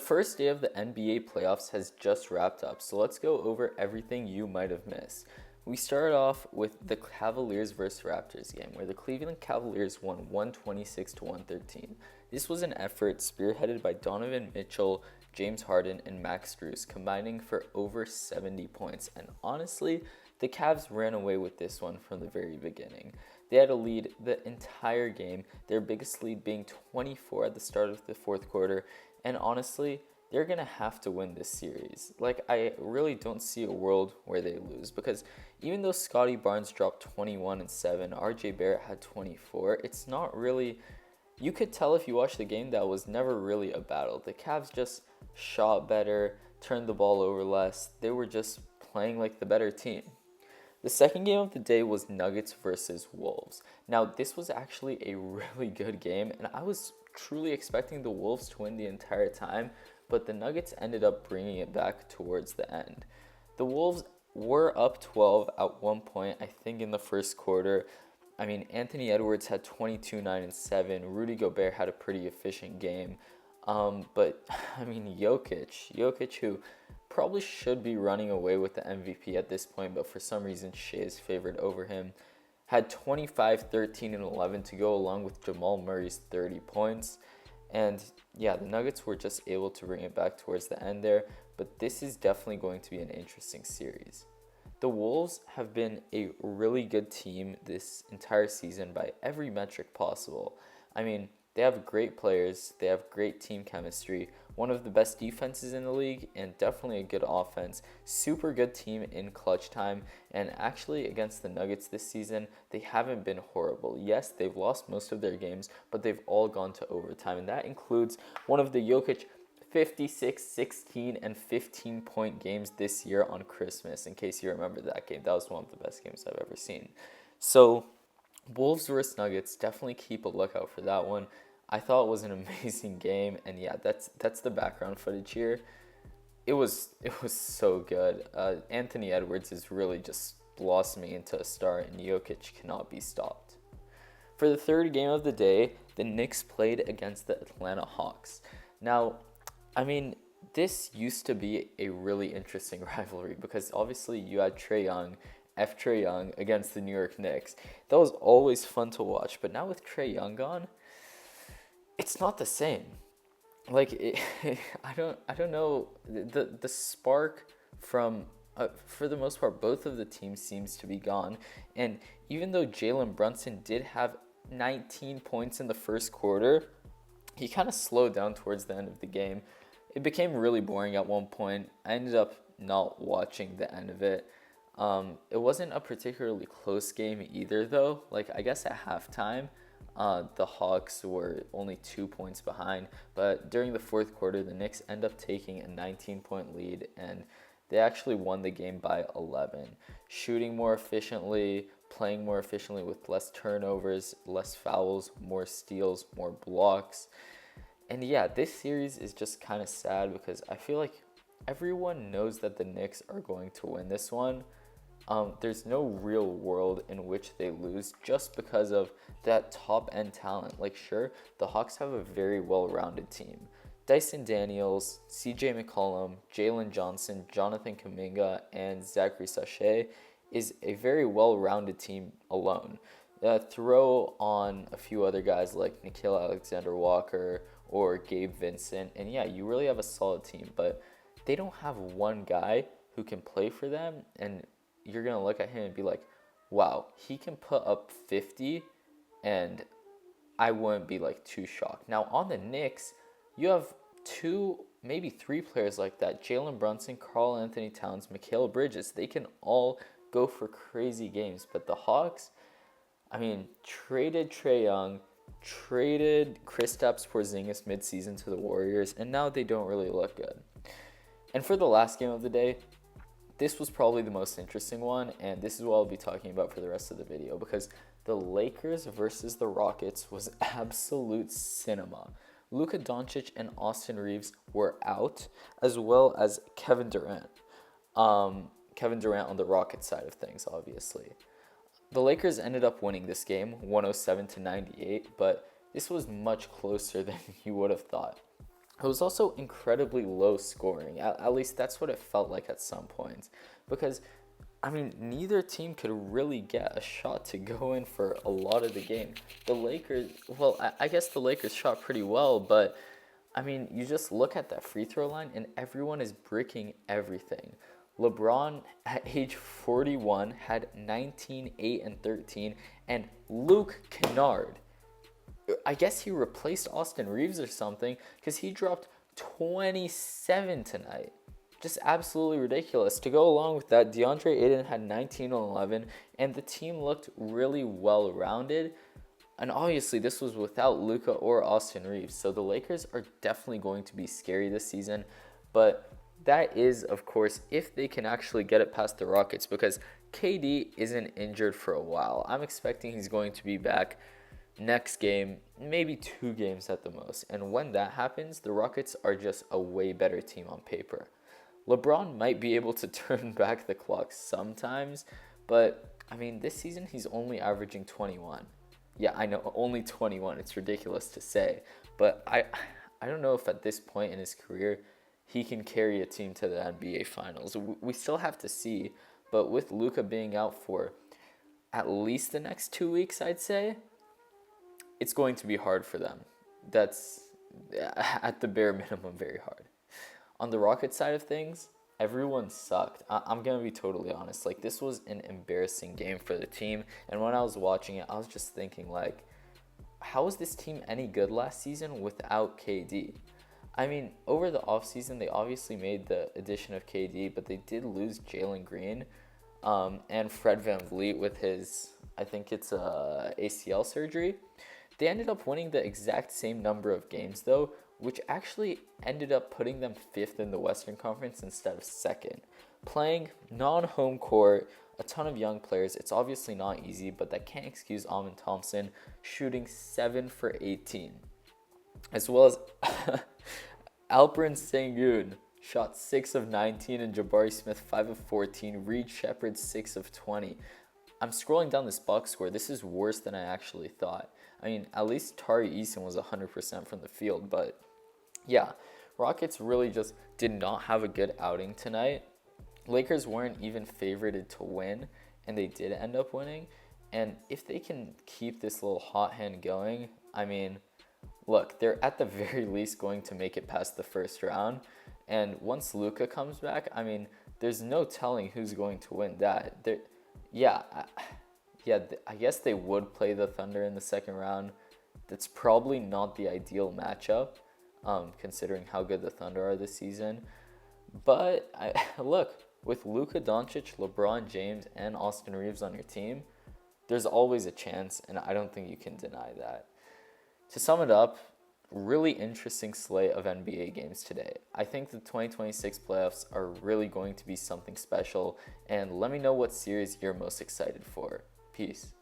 first day of the NBA playoffs has just wrapped up, so let's go over everything you might have missed. We started off with the Cavaliers versus Raptors game, where the Cleveland Cavaliers won 126 to 113. This was an effort spearheaded by Donovan Mitchell, James Harden, and Max Strus, combining for over 70 points. And honestly, the Cavs ran away with this one from the very beginning. They had a lead the entire game, their biggest lead being 24 at the start of the fourth quarter. And honestly, they're going to have to win this series. I really don't see a world where they lose, because even though Scottie Barnes dropped 21 and 7, RJ Barrett had 24, it's not really, you could tell if you watched the game that was never really a battle. The Cavs just shot better, turned the ball over less. They were just playing like the better team. The second game of the day was Nuggets versus Wolves. Now, this was actually a really good game, and I was truly expecting the Wolves to win the entire time, but the Nuggets ended up bringing it back towards the end. The Wolves were up 12 at one point, I think, in the first quarter. I mean, Anthony Edwards had 22, 9, and 7. Rudy Gobert had a pretty efficient game. But, I mean, Jokic, who probably should be running away with the MVP at this point, but for some reason Shea is favored over him, had 25, 13, and 11 to go, along with Jamal Murray's 30 points. And yeah, the Nuggets were just able to bring it back towards the end there, but this is definitely going to be an interesting series. The Wolves have been a really good team this entire season by every metric possible. I mean, they have great players, they have great team chemistry, one of the best defenses in the league, and definitely a good offense. Super good team in clutch time, and actually against the Nuggets this season, they haven't been horrible. Yes, they've lost most of their games, but they've all gone to overtime, and that includes one of the Jokic 56, 16, and 15-point games this year on Christmas, in case you remember that game. That was one of the best games I've ever seen. So, Wolves versus Nuggets, definitely keep a lookout for that one. I thought it was an amazing game, and yeah, that's the background footage here. It was so good. Anthony Edwards is really just blossoming into a star, and Jokic cannot be stopped. For the third game of the day, the Knicks played against the Atlanta Hawks. Now, I mean, this used to be a really interesting rivalry, because obviously you had Trae Young against the New York Knicks. That was always fun to watch, but now with Trae Young gone, it's not the same. I don't know. The spark from, for the most part, both of the teams seems to be gone. And even though Jalen Brunson did have 19 points in the first quarter, he kind of slowed down towards the end of the game. It became really boring at one point. I ended up not watching the end of it. It wasn't a particularly close game either, though. I guess at halftime, the Hawks were only 2 points behind, but during the fourth quarter, the Knicks end up taking a 19-point lead, and they actually won the game by 11. Shooting more efficiently, playing more efficiently with less turnovers, less fouls, more steals, more blocks. And yeah, this series is just kind of sad, because I feel like everyone knows that the Knicks are going to win this one. There's no real world in which they lose just because of that top-end talent. Sure, the Hawks have a very well-rounded team. Dyson Daniels, CJ McCollum, Jalen Johnson, Jonathan Kuminga, and Zachary Sachet is a very well-rounded team alone. Throw on a few other guys like Nickeil Alexander-Walker or Gabe Vincent, and yeah, you really have a solid team, but they don't have one guy who can play for them, and you're going to look at him and be like, wow, he can put up 50, and I wouldn't be too shocked. Now, on the Knicks, you have 2, maybe 3 players like that. Jalen Brunson, Karl-Anthony Towns, Mikal Bridges. They can all go for crazy games. But the Hawks, I mean, traded Trae Young, traded Kristaps Porzingis midseason to the Warriors, and now they don't really look good. And for the last game of the day, this was probably the most interesting one, and this is what I'll be talking about for the rest of the video, because the Lakers versus the Rockets was absolute cinema. Luka Doncic and Austin Reeves were out, as well as Kevin Durant. Kevin Durant on the Rockets side of things, obviously. The Lakers ended up winning this game, 107-98, but this was much closer than you would have thought. It was also incredibly low scoring. At least that's what it felt like at some points. Because, I mean, neither team could really get a shot to go in for a lot of the game. The Lakers, well, I guess the Lakers shot pretty well, but I mean, you just look at that free throw line and everyone is bricking everything. LeBron, at age 41, had 19, 8, and 13, and Luke Kennard, I guess he replaced Austin Reeves or something because he dropped 27 tonight. Just absolutely ridiculous. To go along with that, DeAndre Ayton had 19 and 11, and the team looked really well-rounded. And obviously, this was without Luka or Austin Reeves, so the Lakers are definitely going to be scary this season. But that is, of course, if they can actually get it past the Rockets, because KD isn't injured for a while. I'm expecting he's going to be back next game, maybe 2 games at the most. And when that happens, the Rockets are just a way better team on paper. LeBron might be able to turn back the clock sometimes, but I mean, this season he's only averaging 21. Yeah, I know, only 21. It's ridiculous to say, but I don't know if at this point in his career he can carry a team to the NBA Finals. We still have to see, but with Luka being out for at least the next 2 weeks, I'd say, it's going to be hard for them. That's, at the bare minimum, very hard. On the Rockets side of things, everyone sucked. I'm going to be totally honest. Like, this was an embarrassing game for the team. And when I was watching it, I was just thinking, like, how was this team any good last season without KD? I mean, over the offseason, they obviously made the addition of KD, but they did lose Jalen Green and Fred VanVleet with his, I think it's ACL surgery. They ended up winning the exact same number of games, though, which actually ended up putting them 5th in the Western Conference instead of 2nd. Playing non-home court, a ton of young players, it's obviously not easy, but that can't excuse Amen Thompson shooting 7 for 18. As well as Alperen Sengun shot 6 of 19 and Jabari Smith 5 of 14, Reed Shepherd 6 of 20. I'm scrolling down this box score. This is worse than I actually thought. I mean, at least Tari Eason was 100% from the field, but yeah, Rockets really just did not have a good outing tonight. Lakers weren't even favorited to win, and they did end up winning. And if they can keep this little hot hand going, I mean, look, they're at the very least going to make it past the first round. And once Luka comes back, I mean, there's no telling who's going to win that. I guess they would play the Thunder in the second round. That's probably not the ideal matchup, considering how good the Thunder are this season. But look, with Luka Doncic, LeBron James, and Austin Reeves on your team, there's always a chance, and I don't think you can deny that. To sum it up, really interesting slate of NBA games today. I think the 2026 playoffs are really going to be something special, and let me know what series you're most excited for. Peace.